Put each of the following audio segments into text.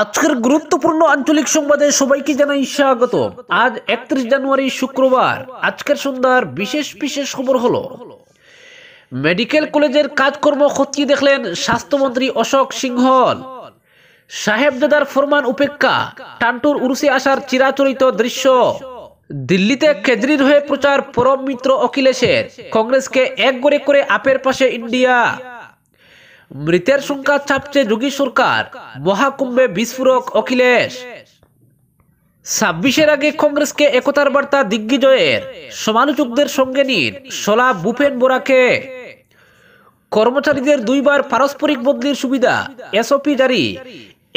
আজকের গুরুত্বপূর্ণ আঞ্চলিক সংবাদে সবাইকে জানাই স্বাগত। আজ 31 জানুয়ারি শুক্রবার। আজকের সন্ধ্যার বিশেষ বিশেষ খবর হলো, মেডিকেল কলেজের কাজকর্ম খতিয়ে দেখলেন স্বাস্থ্যমন্ত্রী অশোক সিংহল। সাহেবজাদার ফরমান উপেক্ষা, টান্টুর উরুসে আসার চিরাচরিত দৃশ্য। দিল্লিতে কেজরির হয়ে প্রচার পরম মিত্র অখিলেশের, কংগ্রেসকে এক গড়ে করে আপের পাশে ইন্ডিয়া। মৃতের সংখ্যা চাপছে যোগী সরকার, মহাকুম্ভে বিস্ফোরক অখিলেশ। 26-এর আগে কংগ্রেসকে একতার বার্তা দিগ্বিজয়ের, সমালোচকদের সঙ্গে নিন শলা ভূপেন বোরাকে। কর্মচারীদের দুইবার পারস্পরিক বদলির সুবিধা, এসওপি জারি।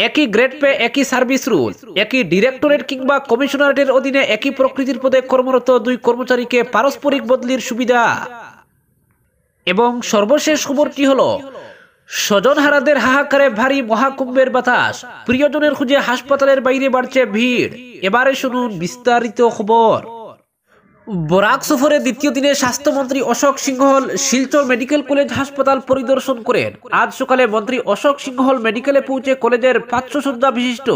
একই গ্রেড পে, একই সার্ভিস রুল, একই ডিরেক্টরেট কিংবা কমিশনারেটের অধীনে একই প্রকৃতির পদে কর্মরত দুই কর্মচারীকে পারস্পরিক বদলির সুবিধা। এবং সর্বশেষ খবরটি হলো, স্বজনহারাদের হাহাকারে ভারী মহাকুম্ভের বাতাস, প্রিয়জনের খুঁজে হাসপাতালের বাইরে বাড়ছে ভিড়। এবারে শুনুন বিস্তারিত খবর। বরাক সফরের দ্বিতীয় দিনে স্বাস্থ্যমন্ত্রী অশোক সিংহল শিলচর মেডিকেল কলেজ হাসপাতাল পরিদর্শন করেন। আজ সকালে মন্ত্রী অশোক সিংহল মেডিকেলে পৌঁছে কলেজের 500 শয্যা বিশিষ্ট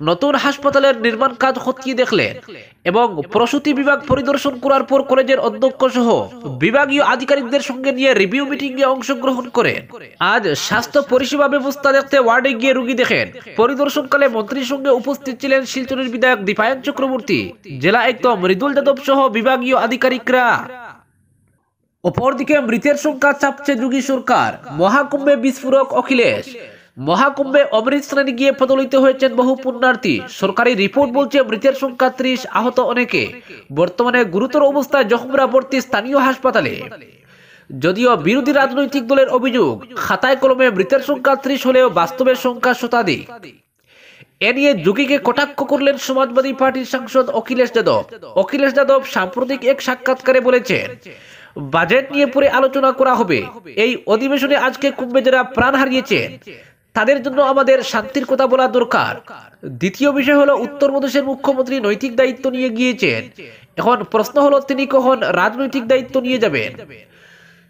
নতুন হাসপাতালের নির্মাণ কাজ খতিয়ে দেখলেন এবং প্রসূতি বিভাগ পরিদর্শন করার পর কলেজের অধ্যক্ষ সহ বিভাগীয় আধিকারিকদের সঙ্গে নিয়ে রিভিউ মিটিং এ অংশগ্রহণ করেন। আজ স্বাস্থ্য পরিষেবা ব্যবস্থা দেখতে ওয়ার্ডে গিয়ে রোগী দেখেন। পরিদর্শনকালে মন্ত্রীর সঙ্গে উপস্থিত ছিলেন শিলচরের বিধায়ক দীপায়ন চক্রবর্তী, জেলা আয়ুক্ত মৃদুল যাদব সহ বিভাগীয় আধিকারিকরা। অপরদিকে মৃতের সংখ্যা চাপছে যোগী সরকার, মহাকুম্ভে বিস্ফোরক অখিলেশ। মহাকুম্ভে অমৃত স্নানে গিয়ে পদলিত হয়েছেন বহু পুণ্যার্থী। সরকারি রিপোর্ট বলছে মৃতের সংখ্যা 30, আহত অনেকে। বর্তমানে গুরুতর অবস্থায় জখমরা ভর্তি স্থানীয় হাসপাতালে। যদিও বিরোধী রাজনৈতিক দলের অভিযোগ, খাতায় কলমে মৃতের সংখ্যা 30 হলেও বাস্তবের সংখ্যা শতাধিক। এ নিয়ে যোগীকে কটাক্ষ করলেন সমাজবাদী পার্টির সাংসদ অখিলেশ যাদব। অখিলেশ যাদব সাম্প্রতিক এক সাক্ষাৎকারে বলেছেন, বাজেট নিয়ে পরে আলোচনা করা হবে। এই অধিবেশনে আজকে কুম্ভে যারা প্রাণ হারিয়েছেন তাদের জন্য আমাদের শান্তির কথা বলা দরকার। দ্বিতীয় বিষয় হলো, উত্তরপ্রদেশের মুখ্যমন্ত্রী নৈতিক দায়িত্ব নিয়ে গিয়েছেন। এখন প্রশ্ন হলো, তিনি কখন রাজনৈতিক দায়িত্ব নিয়ে যাবেন।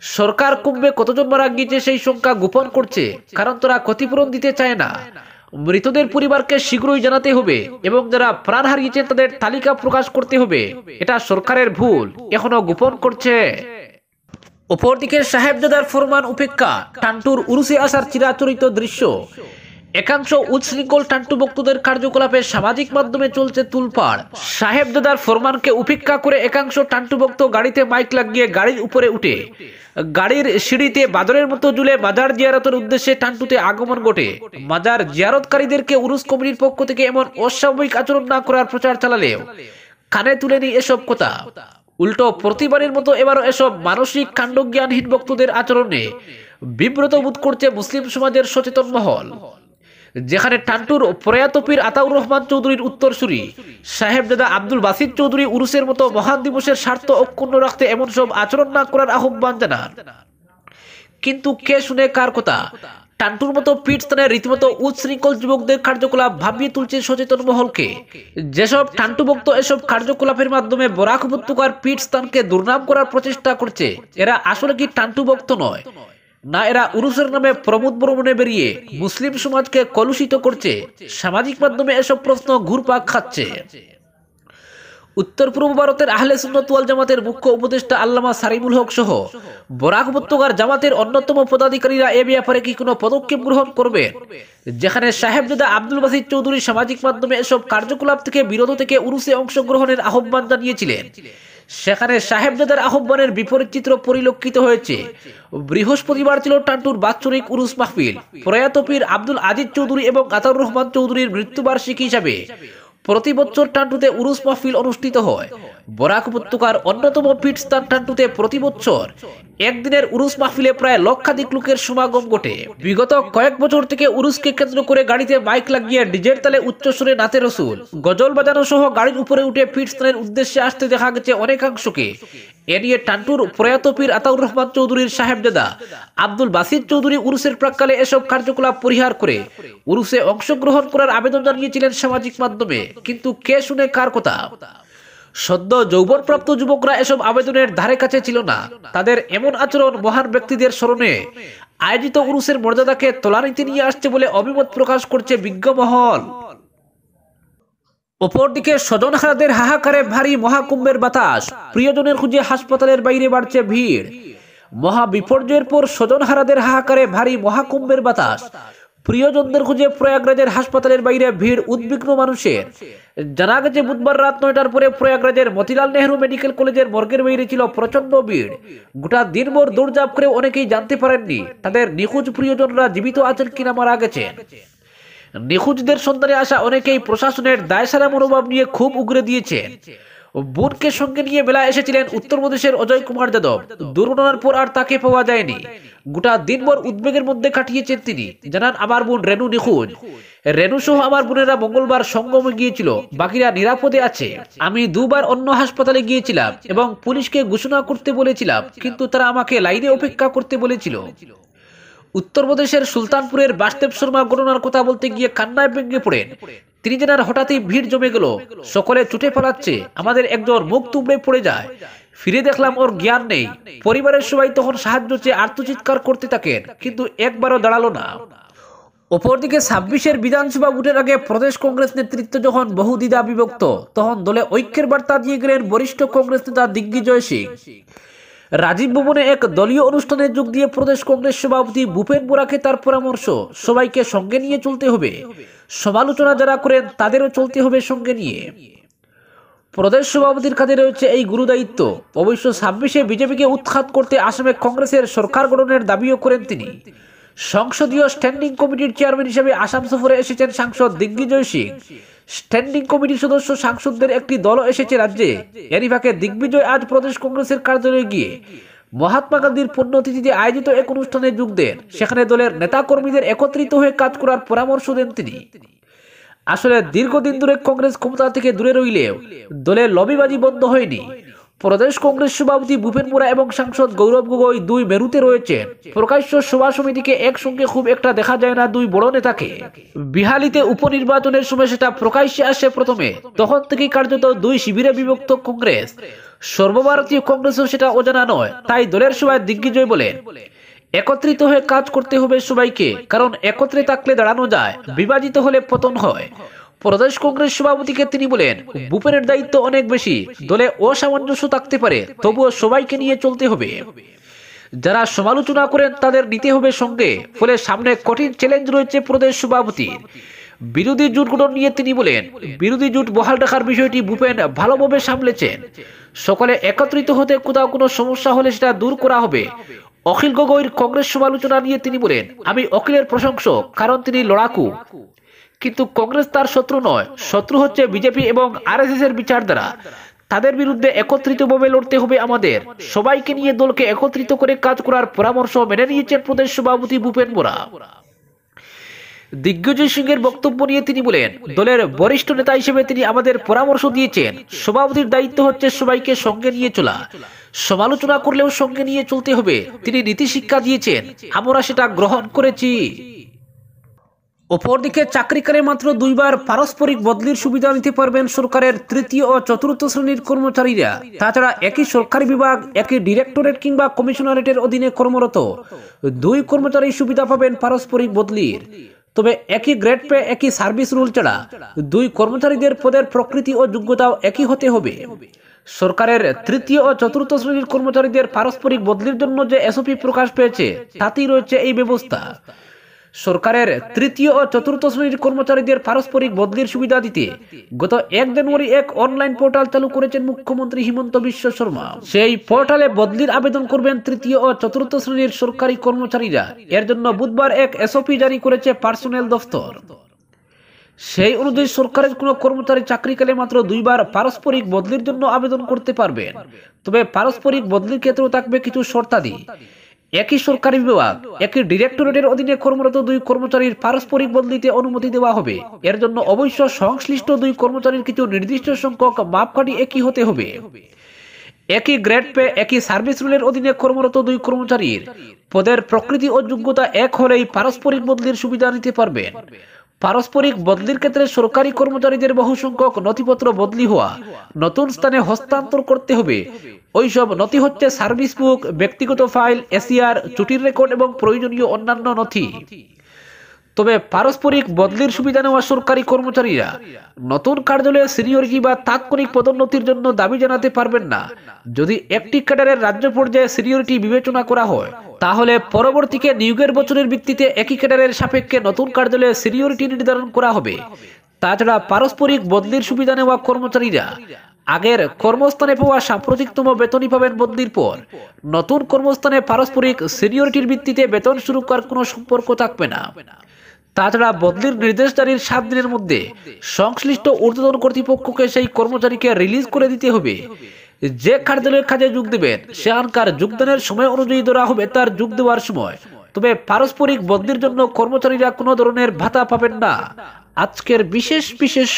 সরকার কুম্ভে কতজন মারা গিয়েছে সেই সংখ্যা গোপন করছে, কারণ তারা ক্ষতিপূরণ দিতে চায় না। মৃতদের পরিবারকে শীঘ্রই জানাতে হবে এবং যারা প্রাণ হারিয়েছেন তাদের তালিকা প্রকাশ করতে হবে। এটা সরকারের ভুল, এখনো গোপন করছে। অপরদিকে সাহেবজাদার ফরমান উপেক্ষা, টান্টুর উরুসে আসার চিরাচরিত দৃশ্য। একাংশ উচ্ছৃঙ্খল টান্টু ভক্তদের কার্যকলাপে সামাজিক মাধ্যমে চলছে তুলপাড়। সাহেবজাদার ফরমানকে উপেক্ষা করে একাংশ টান্টু ভক্ত গাড়িতে মাইক লাগিয়ে গাড়ির উপরে উঠে গাড়ির সিঁড়িতে বাদরের মতো ঝুলে মাজার জিয়ারতের উদ্দেশ্যে টান্টুতে আগমন ঘটে। মাজার জিয়ারতকারীদেরকে উরুস কমিটির পক্ষ থেকে এমন অস্বাভাবিক আচরণ না করার প্রচার চালালেও কানে তুলেনি এসব কথা। উল্টো প্রতিবারের মতো এবারও এসব মানসিক কাণ্ডজ্ঞানহীন ভক্তদের আচরণে বিব্রত বোধ করছে মুসলিম সমাজের সচেতন মহল। যেখানে টান্টুর প্রয়াত পীর আতাউর রহমান চৌধুরীর উত্তরসূরি সাহেবজাদা আব্দুল বাসিত চৌধুরী উরুসের মতো মহান দিবসের স্বার্থ অক্ষুণ্ণ রাখতে এমন সব আচরণ না করার আহ্বান জানান। কিন্তু কে শুনে কার কথা? টান্টুর মতো পীঠস্থানে রীতিমতো উচ্ছৃঙ্খল যুবকদের কার্যকলাপ ভাবিয়ে তুলছে সচেতন মহলকে। যেসব টান্টু ভক্ত এসব কার্যকলাপের মাধ্যমে বরাক উপত্যকার পীঠস্থানকে দুর্নাম করার প্রচেষ্টা করছে, এরা আসলে কি টান্টু ভক্ত নয়, না এরা উরুসের নামে প্রমোদ ভ্রমণে বেরিয়ে মুসলিম সমাজকে কলুষিত করছে? সামাজিক মাধ্যমে এসব প্রশ্ন ঘুরপাক খাচ্ছে। উত্তর পূর্ব ভারতের আহলে সুন্নাত ওয়াল জামাতের মুখ্য উপদেষ্টা আল্লামা সারিমুল হক সহ বরাক উপত্যকার জামাতের অন্যতম পদাধিকারীরা এ ব্যাপারে কি কোনো পদক্ষেপ গ্রহণ করবেন? যেখানে সাহেবজাদা আব্দুল বাসিত চৌধুরী সামাজিক মাধ্যমে এসব কার্যকলাপ থেকে বিরত থেকে উরুসে অংশগ্রহণের আহ্বান জানিয়েছিলেন, সেখানে সাহেবজাদার আহ্বানের বিপরীত চিত্র পরিলক্ষিত হয়েছে। বৃহস্পতিবার ছিল টান্টুর বাৎসরিক উরুস মাহফিল। প্রয়াত পীর আব্দুল আজিজ চৌধুরী এবং আতাউর রহমান চৌধুরীর মৃত্যুবার্ষিকী হিসাবে প্রতি বছর টান্টুতে উরুস মাহফিল অনুষ্ঠিত হয়। বরাক উপত্যকার অন্যতম পীঠস্থান টান্টুতে প্রতি বছর একদিনের উরুস মাহফিলে প্রায় লক্ষাধিক লোকের সমাগম ঘটে। বিগত কয়েক বছর থেকে উরুসকে কেন্দ্র করে গাড়িতে মাইক লাগিয়ে ডিজের তালে উচ্চস্বরে নাতে রসুল, গজল বাজানো সহ গাড়ির উপরে উঠে পীঠস্থানের উদ্দেশ্যে আসতে দেখা গেছে অনেকাংশকে। এ নিয়ে টান্টুর প্রয়াত পীর আতাউর রহমান চৌধুরীর সাহেবজাদা আব্দুল বাসিত চৌধুরী উরুসের প্রাক্কালে এসব কার্যকলাপ পরিহার করে উরুসে অংশগ্রহণ করার আবেদন জানিয়েছিলেন সামাজিক মাধ্যমে। কিন্তু কে শুনে কার কথা? সদ্য যৌবনপ্রাপ্ত যুবকরা এসব আবেদনের ধারে কাছে ছিল না। তাদের এমন আচরণ মহান ব্যক্তিদের স্মরণে আয়োজিত উরুসের মর্যাদাকে তলানিতে নিয়ে আসছে বলে অভিমত প্রকাশ করছে বিজ্ঞ মহল। অপরদিকে স্বজনহারাদের হাহাকারে ভারী মহাকুম্ভের বাতাস, প্রিয়জনের খুঁজে হাসপাতালের বাইরে বাড়ছে ভিড়। মহা বিপর্যয়ের পর স্বজনহারাদের হাহাকারে ভারী মহাকুম্ভের বাতাস, প্রিয়জনদের খুঁজে প্রয়াগরাজের হাসপাতালের বাইরে ভিড় উদ্বিগ্ন মানুষের। জানা গেছে বুধবার রাত 9টার পরে প্রয়াগরাজের মতিলাল নেহরু মেডিকেল কলেজের মর্গের বাইরে ছিল প্রচন্ড ভিড়। গোটা দিনভর দৌড়ঝাঁপ করে অনেকেই জানতে পারেননি তাদের নিখোঁজ প্রিয়জনরা জীবিত আছেন কিনা মারা গেছেন। নিখোঁজদের সন্ধানে আসা অনেকেই প্রশাসনের দায়সারা মনোভাব নিয়ে খুব উগরে দিয়েছেন। বোনকে সঙ্গে নিয়ে মেলা এসেছিলেন উত্তরপ্রদেশের অজয় কুমার যাদব। দুর্ঘটনার পর আর তাকে পাওয়া যায়নি। গোটা দিনভর উদ্বেগের মধ্যে কাটিয়েছেন তিনি। জানান, আমার বোন রেনু নিখোঁজ। রেনু সহ আমার বোনেরা মঙ্গলবার সঙ্গমে গিয়েছিল, বাকিরা নিরাপদে আছে। আমি দুবার অন্য হাসপাতালে গিয়েছিলাম এবং পুলিশকে ঘোষণা করতে বলেছিলাম, কিন্তু তারা আমাকে লাইনে অপেক্ষা করতে বলেছিল। উত্তরপ্রদেশের সুলতানপুরের বাসদেব শর্মা ঘটনার কথা বলতে গিয়ে কান্নায় ভেঙে পড়েন তিনি। জানার, হঠাৎই ভিড় জমে গেল, সকলে ছুটে পালাচ্ছে, আমাদের একজন মুখ তুবড়ে পড়ে যায়, ফিরে দেখলাম ওর জ্ঞান নেই। পরিবারের সবাই তখন সাহায্য চেয়ে আর্তচিৎকার করতে থাকেন, কিন্তু একবারও দাঁড়ালো না। অপরদিকে 26-এর বিধানসভা ভোটের আগে প্রদেশ কংগ্রেস নেতৃত্ব যখন বহু দ্বিধা বিভক্ত, তখন দলে ঐক্যের বার্তা দিয়ে গেলেন বরিষ্ঠ কংগ্রেস নেতা দিগ্বিজয় সিং। রাজীব ভবনে এক দলীয় অনুষ্ঠানে যোগ দিয়ে প্রদেশ কংগ্রেস সভাপতি ভূপেন বোরাকে তার পরামর্শ, সবাইকে সঙ্গে নিয়ে চলতে হবে, সমালোচনা যারা করেন তাদেরও চলতে হবে সঙ্গে নিয়ে। প্রদেশ সভাপতির কাছে রয়েছে এই গুরুদায়িত্ব। অবশ্য 26-এ বিজেপিকে উৎখাত করতে আসামে কংগ্রেসের সরকার গঠনের দাবিও করেন তিনি। সংসদীয় স্ট্যান্ডিং কমিটির চেয়ারম্যান হিসেবে আসাম সফরে এসেছেন সাংসদ দিগ্বিজয় সিং। স্ট্যান্ডিং কমিটির সদস্য সাংসদদের একটি দলও এসেছে রাজ্যে। এরই ফাঁকে দিগ্বিজয় আজ প্রদেশ কংগ্রেসের কার্যালয়ে গিয়ে মহাত্মা গান্ধীর পুণ্যতিথিতে আয়োজিত এক অনুষ্ঠানে যোগ দেন। সেখানে দলের নেতা কর্মীদের একত্রিত হয়ে কাজ করার পরামর্শ দেন তিনি। আসলে দীর্ঘদিন ধরে কংগ্রেস ক্ষমতা থেকে দূরে রইলেও দলের লবিবাজি বন্ধ হয়নি। প্রদেশ কংগ্রেস সভাপতি ভূপেন বোরা এবং সাংসদ গৌরব গগৈ দুই মেরুতে রয়েছেন। প্রকাশ্য সভা সমিতিকে একসঙ্গে খুব একটা দেখা যায় না দুই বড় নেতাকে। বিহালিতে উপনির্বাচনের সময় সেটা প্রকাশ্যে আসে প্রথমে, তখন থেকেই কার্যত দুই শিবিরে বিভক্ত কংগ্রেস। সর্বভারতীয় কংগ্রেসও সেটা অজানা নয়। তাই দলের সভায় দিগ্বিজয় বলেন, একত্রিত হয়ে কাজ করতে হবে সবাইকে, কারণ একত্রে থাকলে দাঁড়ানো যায়, বিভাজিত হলে পতন হয়। প্রদেশ কংগ্রেস সভাপতিকে তিনি বলেন, ভূপেনের দায়িত্ব অনেক বেশি, দলে অসামঞ্জস্য থাকতে পারে, তবুও সবাইকে নিয়ে চলতে হবে। যারা সমালোচনা করেন তাদের নিতে হবে সঙ্গে। ফলে সামনে কঠিন চ্যালেঞ্জ রয়েছে প্রদেশ সভাপতির। বিরোধী জোট গঠন নিয়ে তিনি বলেন, বিরোধী জোট বহাল রাখার বিষয়টি ভূপেন ভালোভাবে সামলেছেন। সকলে একত্রিত হতে কোথাও কোনো সমস্যা হলে সেটা দূর করা হবে। অখিল গগৈর কংগ্রেস সমালোচনা নিয়ে তিনি বলেন, আমি অখিলের প্রশংসক, কারণ তিনি লড়াকু, কিন্তু কংগ্রেস তার শত্রু নয়। শত্রু হচ্ছে বিজেপি এবং আরএসএস এর বিচারধারা। তাদের বিরুদ্ধে একত্রিতভাবে লড়তে হবে আমাদের। সবাইকে নিয়ে দলকে একত্রিত করে কাজ করার পরামর্শ মেনে নিয়েছেন প্রদেশ সভাপতি ভূপেন বোরা। দিগ্বিজয় সিংয়ের বক্তব্য নিয়ে তিনি বলেন, দলের বরিষ্ঠ নেতা হিসেবে তিনি আমাদের পরামর্শ দিয়েছেন। সভাপতির দায়িত্ব হচ্ছে সবাইকে সঙ্গে নিয়ে চলা, সমালোচনা করলেও সঙ্গে নিয়ে চলতে হবে। তিনি নীতি শিক্ষা দিয়েছেন, আমরা সেটা গ্রহণ করেছি। অপরদিকে চাকরিকালে মাত্র 2বার পারস্পরিক বদলির সুবিধা নিতে পারবেন সরকারের তৃতীয় ও চতুর্থ শ্রেণীর কর্মচারীরা। তাছাড়া একই সরকারি বিভাগ, একই ডিরেক্টরেট কিংবা কমিশনারেটের অধীনে কর্মরত 2 কর্মচারী সুবিধা পাবেন পারস্পরিক বদলির। তবে একই গ্রেড পে, একই সার্ভিস রুল ছাড়া 2 কর্মচারীদের পদের প্রকৃতি ও যোগ্যতাও একই হতে হবে। সরকারের তৃতীয় ও চতুর্থ শ্রেণীর কর্মচারীদের পারস্পরিক বদলির জন্য যে এসওপি প্রকাশ পেয়েছে তাতেই রয়েছে এই ব্যবস্থা। সরকারের তৃতীয় ও চতুর্থ শ্রেণীর কর্মচারীদের পারস্পরিক বদলির সুবিধা দিতে গত 1 জানুয়ারি এক অনলাইন পোর্টাল চালু করেছেন মুখ্যমন্ত্রী হিমন্ত বিশ্ব শর্মা। সেই পোর্টালে বদলির আবেদন করবেন তৃতীয় ও চতুর্থ শ্রেণীর সরকারি কর্মচারীরা। এর জন্য বুধবার এক এসওপি জারি করেছে পার্সোনেল দফতর। সেই অনুযায়ী সরকারের কোনো কর্মচারী চাকরিকালে মাত্র 2বার পারস্পরিক বদলির জন্য আবেদন করতে পারবেন। তবে পারস্পরিক বদলির ক্ষেত্রেও থাকবে কিছু শর্তাদি। একই সরকারি বিভাগ, একই ডিরেক্টরেটের অধীনে কর্মরত 2 কর্মচারীর পারস্পরিক বদলিতে অনুমতি দেওয়া হবে। এর জন্য অবশ্য সংশ্লিষ্ট 2 কর্মচারীর কিছু নির্দিষ্ট সংখ্যক মাপকাঠি একই হতে হবে। একই গ্রেড পে, একই সার্ভিস রুলের অধীনে কর্মরত 2 কর্মচারীর পদের প্রকৃতি ও যোগ্যতা এক হলেই পারস্পরিক বদলির সুবিধা নিতে পারবেন। পারস্পরিক বদলির ক্ষেত্রে সরকারি কর্মচারীদের বহু সংখ্যক নথিপত্র বদলি হওয়া, নতুন স্থানে হস্তান্তর করতে হবে। ওইসব নথি হচ্ছে সার্ভিস বুক, ব্যক্তিগত ফাইল, এসিআর, ছুটির রেকর্ড এবং প্রয়োজনীয় অন্যান্য নথি। তবে পারস্পরিক বদলির সুবিধা নেওয়া সরকারি কর্মচারীরা নতুন কার্যালয়ে সিনিয়রিটি বা তাৎক্ষণিক পদোন্নতির জন্য দাবি জানাতে পারবেন না। যদি একটি ক্যাডারের রাজ্য পর্যায়ে সিনিয়রিটি বিবেচনা করা হয়, তাহলে পরবর্তীকে নিয়োগের বছরের ভিত্তিতে একই ক্যাডারের সাপেক্ষে নতুন কার্যালয়ে সিনিয়রিটি নির্ধারণ করা হবে। তাছাড়া পারস্পরিক বদলির সুবিধা নেওয়া কর্মচারীরা আগের কর্মস্থানে পাওয়া সাম্প্রতিকতম বেতনই পাবেন বদলির পর। নতুন কর্মস্থানে পারস্পরিক সিনিয়রিটির ভিত্তিতে বেতন শুরু করার কোনো সম্পর্ক থাকবে না। তাছাড়া বদলির নির্দেশ জারির 7 দিনের মধ্যে সংশ্লিষ্ট ঊর্ধ্বতন কর্তৃপক্ষকে সেই কর্মচারীকে রিলিজ করে দিতে হবে। যে কার্যালয়ের কাজে যোগ দেবেন সেখানকার যোগদানের সময় অনুযায়ী ধরা হবে তার যোগ দেওয়ার সময়। তবে পারস্পরিক বদলির জন্য কর্মচারীরা কোনো ধরনের ভাতা পাবেন না। আজকের বিশেষ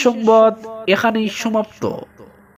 সংবাদ এখানেই সমাপ্ত।